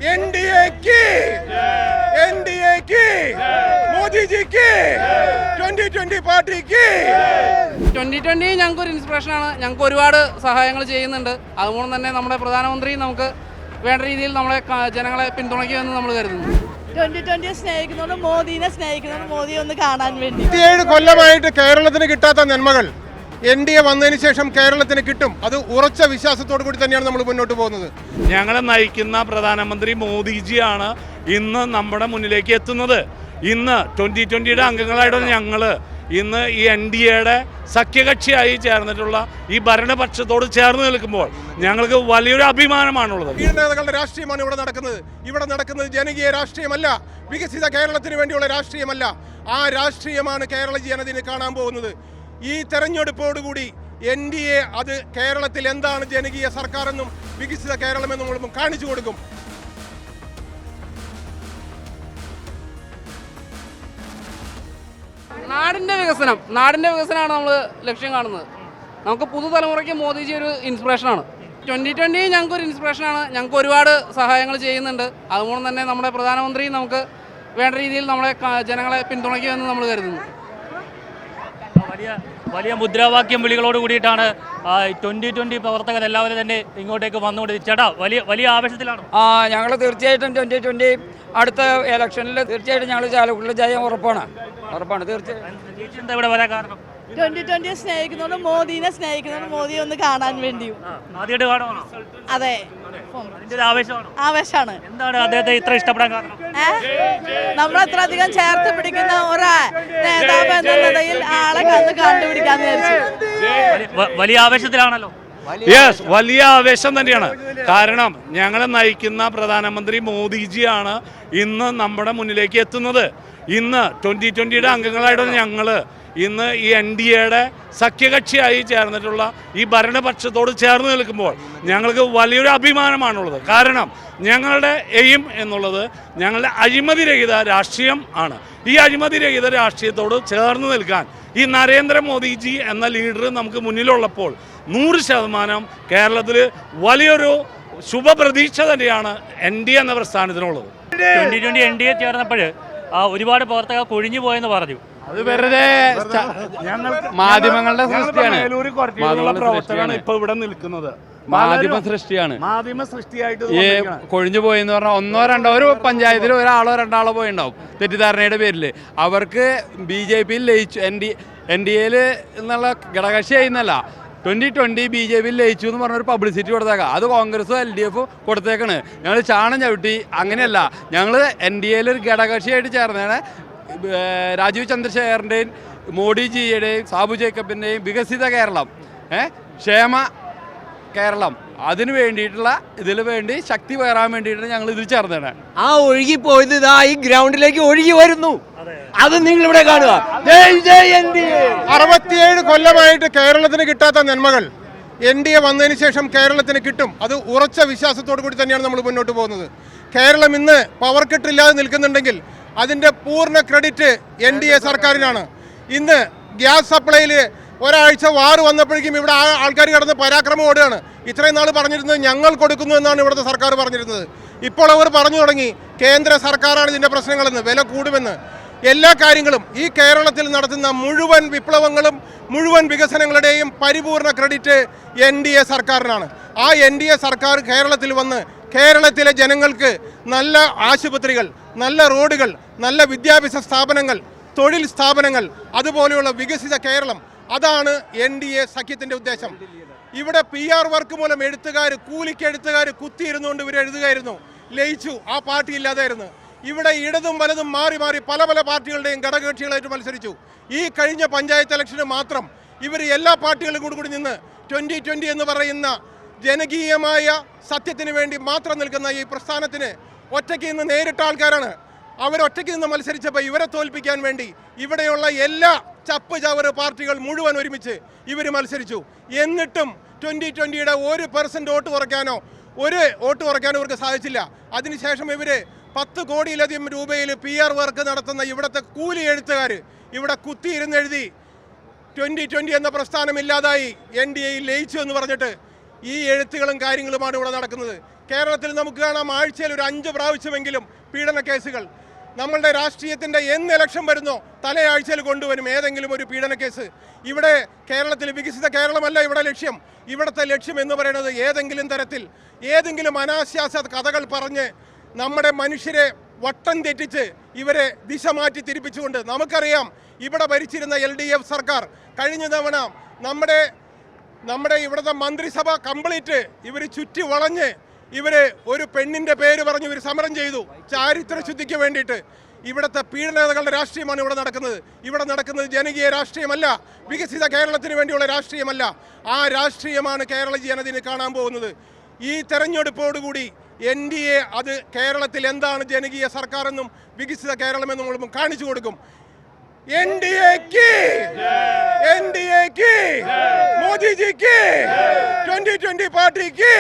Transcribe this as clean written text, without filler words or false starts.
NDA की मोदी जी की 2020 party की 2020 ഞങ്ങൾക്ക് ഒരു ഇൻസ്പിറേഷനാണ്. ഞങ്ങൾക്ക് ഒരുപാട് സഹായങ്ങൾ ചെയ്യുന്നുണ്ട്. അതുപോലെ തന്നെ നമ്മുടെ പ്രധാനമന്ത്രി നമുക്ക് വേണ്ട രീതിയിൽ നമ്മളെ ജനങ്ങളെ പിന്തുണയ്ക്കുമെന്ന് നമ്മൾ കരുതുന്നു. 2020 സ്നേഹിക്കുന്നതുകൊണ്ട് മോദിനെ സ്നേഹിക്കുന്നതുകൊണ്ട് മോദിയെ ഒന്ന് കാണാൻ വേണ്ടി 7 കൊല്ലമായിട്ട് കേരളത്തിന് കിട്ടാത്ത നന്മകൾ എൻഡിഎ വന്നതിന് ശേഷം കേരളത്തിന് കിട്ടും. അത് ഉറച്ച വിശ്വാസത്തോടു കൂടി തന്നെയാണ് നമ്മൾ മുന്നോട്ട് പോകുന്നത്. ഞങ്ങളെ നയിക്കുന്ന പ്രധാനമന്ത്രി മോദിജിയാണ് ഇന്ന് നമ്മുടെ മുന്നിലേക്ക് എത്തുന്നത്. ഇന്ന് 2020 അംഗങ്ങളായിട്ടുള്ള ഞങ്ങൾ ഇന്ന് ഈ എൻഡിഎയുടെ സഖ്യകക്ഷിയായി ചേർന്നിട്ടുള്ള ഈ ഭരണപക്ഷത്തോട് ചേർന്ന് നിൽക്കുമ്പോൾ ഞങ്ങൾക്ക് വലിയൊരു അഭിമാനമാണുള്ളത്. പീഡനങ്ങളുടെ രാഷ്ട്രീയമാണ് ഇവിടെ നടക്കുന്നത്. ഇവിടെ നടക്കുന്നത് ജനകീയ രാഷ്ട്രീയമല്ല, വികസിത കേരളത്തിന് വേണ്ടിയുള്ള രാഷ്ട്രീയമല്ല. ആ രാഷ്ട്രീയമാണ് കേരള ജനതയെ കാണാൻ പോകുന്നത്. ഈ തെരഞ്ഞെടുപ്പോടുകൂടി എൻഡിഎ അത് കേരളത്തിൽ എന്താണ് ജനകീയ സർക്കാരെന്നും വികസിത കേരളമെന്നും നമ്മൾ കാണിച്ചു കൊടുക്കും. നാടിൻ്റെ വികസനമാണ് നമ്മൾ ലക്ഷ്യം കാണുന്നത്. നമുക്ക് പുതുതലമുറയ്ക്ക് മോദിജി ഒരു ഇൻസ്പിറേഷനാണ്. 2020 ഞങ്ങൾക്കൊരു ഇൻസ്പിറേഷനാണ്. ഞങ്ങൾക്ക് ഒരുപാട് സഹായങ്ങൾ ചെയ്യുന്നുണ്ട്. അതുപോലെ തന്നെ നമ്മുടെ പ്രധാനമന്ത്രി നമുക്ക് വേണ്ട രീതിയിൽ നമ്മളെ ജനങ്ങളെ പിന്തുണയ്ക്കുമെന്ന് നമ്മൾ കരുതുന്നു. വലിയ മുദ്രാവാക്യം വിളികളോട് കൂടിയിട്ടാണ് 2020 പ്രവർത്തകർ എല്ലാവരും തന്നെ ഇങ്ങോട്ടേക്ക് വന്നുകൊണ്ട് ചേട്ടാ വലിയ ആവേശത്തിലാണ്. ഞങ്ങൾ തീർച്ചയായിട്ടും 2020 അടുത്ത ഇലക്ഷനിൽ തീർച്ചയായിട്ടും ഞങ്ങൾ ചാലക്കുടിയിൽ ജയം ഉറപ്പാണ് തീർച്ചയായിട്ടും. എന്താ ഇവിടെ വരാൻ കാരണം? 2020 സ്നേഹിക്കുന്നതുകൊണ്ട് മോദിനെ സ്നേഹിക്കുന്നതുകൊണ്ട് മോദിയെ ഒന്ന് കാണാൻ വേണ്ടിയും. ആദ്യമായിട്ട് കാണുവാണോ? അതെ, അതിന്റെ ആവേശമാണ്. ആവേശാണ്. എന്താണ് അദ്ദേഹത്തെ ഇത്ര ഇഷ്ടപ്പെടാൻ കാരണം? നമ്മളത്ര അധികം ചേർത്ത് പിടിക്കുന്ന ഒരു നേതാവ് എന്ന നിലയിൽ ആളെ കണ്ടുപിടിക്കാന്ന് വിചാരിച്ചു. വലിയ ആവേശത്തിലാണല്ലോ. യെസ്, വലിയ ആവേശം തന്നെയാണ്. കാരണം ഞങ്ങളെ നയിക്കുന്ന പ്രധാനമന്ത്രി മോദിജിയാണ് ഇന്ന് നമ്മുടെ മുന്നിലേക്ക് എത്തുന്നത്. ഇന്ന് 2020 അംഗങ്ങളായിട്ടുള്ള ഞങ്ങൾ ഇന്ന് ഈ എൻഡിഎയുടെ സഖ്യകക്ഷിയായി ചേർന്നിട്ടുള്ള ഈ ഭരണപക്ഷത്തോട് ചേർന്ന് നിൽക്കുമ്പോൾ ഞങ്ങൾക്ക് വലിയൊരു അഭിമാനമാണുള്ളത്. കാരണം ഞങ്ങളുടെ എയിം എന്നുള്ളത് ഞങ്ങളുടെ അഴിമതിരഹിത രാഷ്ട്രീയം ആണ്. ഈ അഴിമതിരഹിത രാഷ്ട്രീയത്തോട് ചേർന്ന് നിൽക്കാൻ ഈ നരേന്ദ്രമോദിജി എന്ന ലീഡർ നമുക്ക് മുന്നിലുള്ളപ്പോൾ 100% കേരളത്തിൽ വലിയൊരു ശുഭപ്രതീക്ഷ തന്നെയാണ് എൻഡിഎ എന്ന പ്രസ്ഥാനത്തിനുള്ളത്. 2020 എൻഡിഎ ചേർന്നപ്പോൾ ഒരുപാട് പ്രവർത്തകർ കൊഴിഞ്ഞു പോയെന്ന് പറഞ്ഞു. അത് വെറുതെ മാധ്യമങ്ങളുടെ സൃഷ്ടിയാണ്. പ്രവർത്തകരാണ് ഇപ്പൊ ഇവിടെ നിൽക്കുന്നത്. മാധ്യമ സൃഷ്ടിയാണ്. മാധ്യമ സൃഷ്ടിയായിട്ട് ഈ കൊഴിഞ്ഞു പോയെന്ന് പറഞ്ഞാൽ 1-2 ഒരു പഞ്ചായത്തിൽ 1-2 പോയിണ്ടാവും തെറ്റിദ്ധാരണയുടെ പേരിൽ. അവർക്ക് BJPയിൽ ലയിച്ചു, NDAയിൽ എന്നുള്ള ഘടകകക്ഷിയായിരുന്നല്ല 2020 BJPയിൽ ലയിച്ചു എന്ന് പറഞ്ഞൊരു പബ്ലിസിറ്റി കൊടുത്തേക്കാം. അത് കോൺഗ്രസും LDF കൊടുത്തേക്കാണ്. ഞങ്ങൾ ചാണം ചവിട്ടി അങ്ങനെയല്ല. ഞങ്ങൾ NDAയിൽ ഒരു ഘടകകക്ഷിയായിട്ട് ചേർന്നാണ് രാജീവ് ചന്ദ്രശേഖറിൻ്റെയും മോഡിജിയുടെയും സാബു ജേക്കബിൻ്റെയും വികസിത കേരളം, ക്ഷേമ കേരളം, അതിനു വേണ്ടിയിട്ടുള്ള ഇതിൽ വേണ്ടി ശക്തി പകരാൻ വേണ്ടിയിട്ടാണ് ഞങ്ങൾ ഇതിൽ ചേർന്നതാണ്. ആ ഒഴുകിപ്പോയത് ഇതാ ഈ ഗ്രൗണ്ടിലേക്ക് ഒഴുകി വരുന്നു. അത് നിങ്ങൾ ഇവിടെ കാണുക. 67 കൊല്ലമായിട്ട് കേരളത്തിന് കിട്ടാത്ത നന്മകൾ എൻഡിഎ വന്നതിന് ശേഷം കേരളത്തിന് കിട്ടും. അത് ഉറച്ച വിശ്വാസത്തോടു കൂടി തന്നെയാണ് നമ്മൾ മുന്നോട്ട് പോകുന്നത്. കേരളം ഇന്ന് പവർ കട്ടില്ലാതെ നിൽക്കുന്നുണ്ടെങ്കിൽ അതിൻ്റെ പൂർണ്ണ ക്രെഡിറ്റ് എൻഡിഎ സർക്കാരിനാണ്. ഇന്ന് ഗ്യാസ് സപ്ലൈയിൽ ഒരാഴ്ച വാറ് വന്നപ്പോഴേക്കും ഇവിടെ ആൾക്കാർ കിടന്ന് പരാക്രമം ഓടുകയാണ്. ഇത്രയും നാൾ പറഞ്ഞിരുന്നത് ഞങ്ങൾ കൊടുക്കുന്നു എന്നാണ് ഇവിടുത്തെ സർക്കാർ പറഞ്ഞിരുന്നത്. ഇപ്പോൾ അവർ പറഞ്ഞു തുടങ്ങി കേന്ദ്ര സർക്കാരാണ് ഇതിൻ്റെ പ്രശ്നങ്ങളെന്ന്, വില കൂടുമെന്ന്. എല്ലാ കാര്യങ്ങളും ഈ കേരളത്തിൽ നടത്തുന്ന മുഴുവൻ വിപ്ലവങ്ങളും മുഴുവൻ വികസനങ്ങളുടെയും പരിപൂർണ ക്രെഡിറ്റ് എൻഡിഎ സർക്കാരിനാണ്. ആ എൻഡിഎ സർക്കാർ കേരളത്തിൽ വന്ന് കേരളത്തിലെ ജനങ്ങൾക്ക് നല്ല ആശുപത്രികൾ, നല്ല റോഡുകൾ, നല്ല വിദ്യാഭ്യാസ സ്ഥാപനങ്ങൾ, തൊഴിൽ സ്ഥാപനങ്ങൾ, അതുപോലെയുള്ള വികസിത കേരളം, അതാണ് എൻഡിഎ സഖ്യത്തിൻ്റെ ഉദ്ദേശം. ഇവിടെ PR വർക്ക് മൂലം കൂലിക്ക് എഴുത്തുകാർ കുത്തിയിരുന്നുകൊണ്ട് ഇവർ എഴുതുകയായിരുന്നു. ലയിച്ചു, ആ പാർട്ടി ഇല്ലാതായിരുന്നു. ഇവിടെ ഇടതും വലതും മാറി മാറി പല പാർട്ടികളുടെയും ഘടകകക്ഷികളായിട്ട് മത്സരിച്ചു. ഈ കഴിഞ്ഞ പഞ്ചായത്ത് ഇലക്ഷന് മാത്രം ഇവർ എല്ലാ പാർട്ടികളും കൂടി നിന്ന് 2020 എന്ന് പറയുന്ന ജനകീയമായ സത്യത്തിന് വേണ്ടി മാത്രം നിൽക്കുന്ന ഈ പ്രസ്ഥാനത്തിന് ഒറ്റയ്ക്ക് നിന്ന് നേരിട്ട ആൾക്കാരാണ്. അവരൊറ്റയ്ക്ക് നിന്ന് മത്സരിച്ചപ്പോൾ ഇവരെ തോൽപ്പിക്കാൻ വേണ്ടി ഇവിടെയുള്ള എല്ലാ ചപ്പ് ചവറ് പാർട്ടികൾ മുഴുവൻ ഒരുമിച്ച് ഇവർ മത്സരിച്ചു. എന്നിട്ടും 2020 1% വോട്ട് കുറയ്ക്കാനോ ഇവർക്ക് സാധിച്ചില്ല. അതിനുശേഷം ഇവർ 10 കോടിയിലധികം രൂപയിൽ PR വർക്ക് നടത്തുന്ന ഇവിടുത്തെ കൂലി എഴുത്തുകാർ ഇവിടെ കുത്തിയിരുന്നെഴുതി 2020 എന്ന പ്രസ്ഥാനം ഇല്ലാതായി, NDAയിൽ ലയിച്ചു എന്ന് പറഞ്ഞിട്ട് ഈ എഴുത്തുകളും കാര്യങ്ങളുമാണ് ഇവിടെ നടക്കുന്നത്. കേരളത്തിൽ നമുക്ക് കാണാം ആഴ്ചയിൽ ഒരു 5 പ്രാവശ്യമെങ്കിലും പീഡന കേസുകൾ. നമ്മളുടെ രാഷ്ട്രീയത്തിൻ്റെ എന്ന് ഇലക്ഷൻ വരുന്നോ തലയാഴ്ചയിൽ കൊണ്ടുവരും ഏതെങ്കിലും ഒരു പീഡന കേസ്. ഇവിടെ കേരളത്തിൽ വികസിത കേരളമല്ല ഇവിടെ ലക്ഷ്യം. ഇവിടുത്തെ ലക്ഷ്യം എന്ന് പറയുന്നത് ഏതെങ്കിലും തരത്തിൽ ഏതെങ്കിലും അനാശാസ്യ കഥകൾ പറഞ്ഞ് നമ്മുടെ മനുഷ്യരെ വട്ടം തെറ്റിച്ച് ഇവരെ ദിശ മാറ്റി തിരിപ്പിച്ചുകൊണ്ട്, നമുക്കറിയാം ഇവിടെ ഭരിച്ചിരുന്ന LDF സർക്കാർ കഴിഞ്ഞ തവണ നമ്മുടെ ഇവിടുത്തെ മന്ത്രിസഭ കംപ്ലീറ്റ് ഇവർ ചുറ്റി വളഞ്ഞ് ഇവര് ഒരു പെണ്ണിന്റെ പേര് പറഞ്ഞ് ഇവർ സമരം ചെയ്തു ചാരിത്ര ശുദ്ധിക്ക് വേണ്ടിയിട്ട്. ഇവിടുത്തെ പീഡനകളുടെ രാഷ്ട്രീയമാണ് ഇവിടെ നടക്കുന്നത്. ഇവിടെ നടക്കുന്നത് ജനകീയ രാഷ്ട്രീയമല്ല, വികസിത കേരളത്തിന് വേണ്ടിയുള്ള രാഷ്ട്രീയമല്ല. ആ രാഷ്ട്രീയമാണ് കേരള ജനതയെ കാണാൻ പോകുന്നത്. ഈ തെരഞ്ഞെടുപ്പോടുകൂടി NDA അത് കേരളത്തിൽ എന്താണ് ജനകീയ സർക്കാർ എന്നും വികസിത കേരളമെന്നും നമ്മൾ കാണിച്ചു കൊടുക്കും. NDA की मोदी जी की 2020 पार्टी की